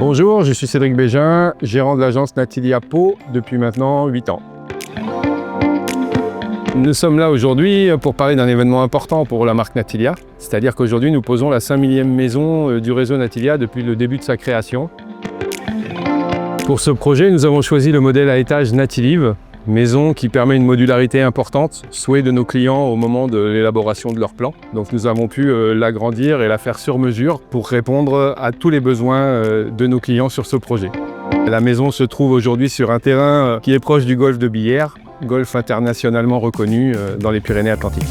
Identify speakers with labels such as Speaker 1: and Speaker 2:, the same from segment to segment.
Speaker 1: Bonjour, je suis Cédric Bégin, gérant de l'agence Natilia Pau depuis maintenant 8 ans. Nous sommes là aujourd'hui pour parler d'un événement important pour la marque Natilia, c'est-à-dire qu'aujourd'hui nous posons la 5000e maison du réseau Natilia depuis le début de sa création. Pour ce projet, nous avons choisi le modèle à étage Natilive, maison qui permet une modularité importante, souhait de nos clients au moment de l'élaboration de leur plan. Donc nous avons pu l'agrandir et la faire sur mesure pour répondre à tous les besoins de nos clients sur ce projet. La maison se trouve aujourd'hui sur un terrain qui est proche du golfe de Billère, golfe internationalement reconnu dans les Pyrénées-Atlantiques.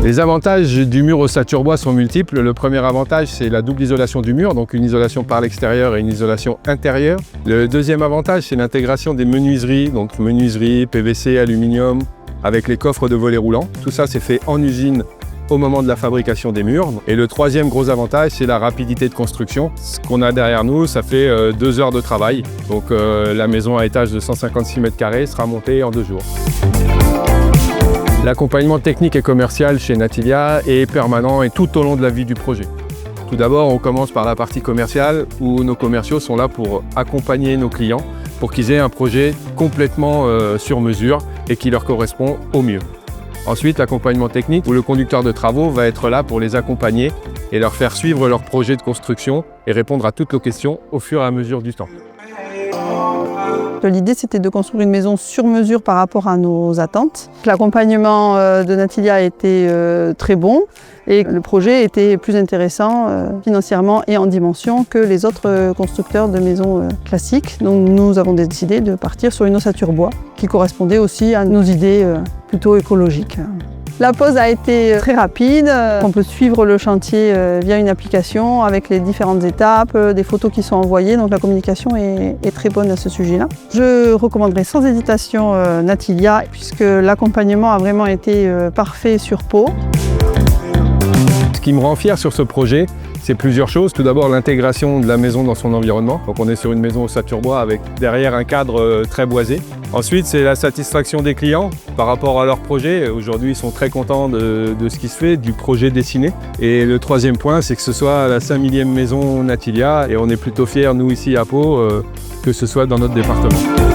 Speaker 1: Les avantages du mur ossature-bois sont multiples. Le premier avantage, c'est la double isolation du mur, donc une isolation par l'extérieur et une isolation intérieure. Le deuxième avantage, c'est l'intégration des menuiseries, donc menuiseries, PVC, aluminium, avec les coffres de volets roulants. Tout ça, c'est fait en usine au moment de la fabrication des murs. Et le troisième gros avantage, c'est la rapidité de construction. Ce qu'on a derrière nous, ça fait 2 heures de travail. Donc la maison à étage de 156 m² sera montée en 2 jours. L'accompagnement technique et commercial chez Natilia est permanent et tout au long de la vie du projet. Tout d'abord, on commence par la partie commerciale où nos commerciaux sont là pour accompagner nos clients pour qu'ils aient un projet complètement sur mesure et qui leur correspond au mieux. Ensuite, l'accompagnement technique où le conducteur de travaux va être là pour les accompagner et leur faire suivre leur projet de construction et répondre à toutes nos questions au fur et à mesure du temps.
Speaker 2: L'idée, c'était de construire une maison sur mesure par rapport à nos attentes. L'accompagnement de Natilia a été très bon et le projet était plus intéressant financièrement et en dimension que les autres constructeurs de maisons classiques. Donc nous avons décidé de partir sur une ossature bois qui correspondait aussi à nos idées plutôt écologiques. La pose a été très rapide. On peut suivre le chantier via une application avec les différentes étapes, des photos qui sont envoyées, donc la communication est très bonne à ce sujet-là. Je recommanderais sans hésitation Natilia puisque l'accompagnement a vraiment été parfait sur Pau.
Speaker 1: Ce qui me rend fier sur ce projet, c'est plusieurs choses. Tout d'abord, l'intégration de la maison dans son environnement. Donc on est sur une maison ossature bois avec derrière un cadre très boisé. Ensuite, c'est la satisfaction des clients par rapport à leur projet. Aujourd'hui, ils sont très contents de ce qui se fait, du projet dessiné. Et le troisième point, c'est que ce soit la 5000e maison Natilia. Et on est plutôt fiers, nous, ici à Pau, que ce soit dans notre département.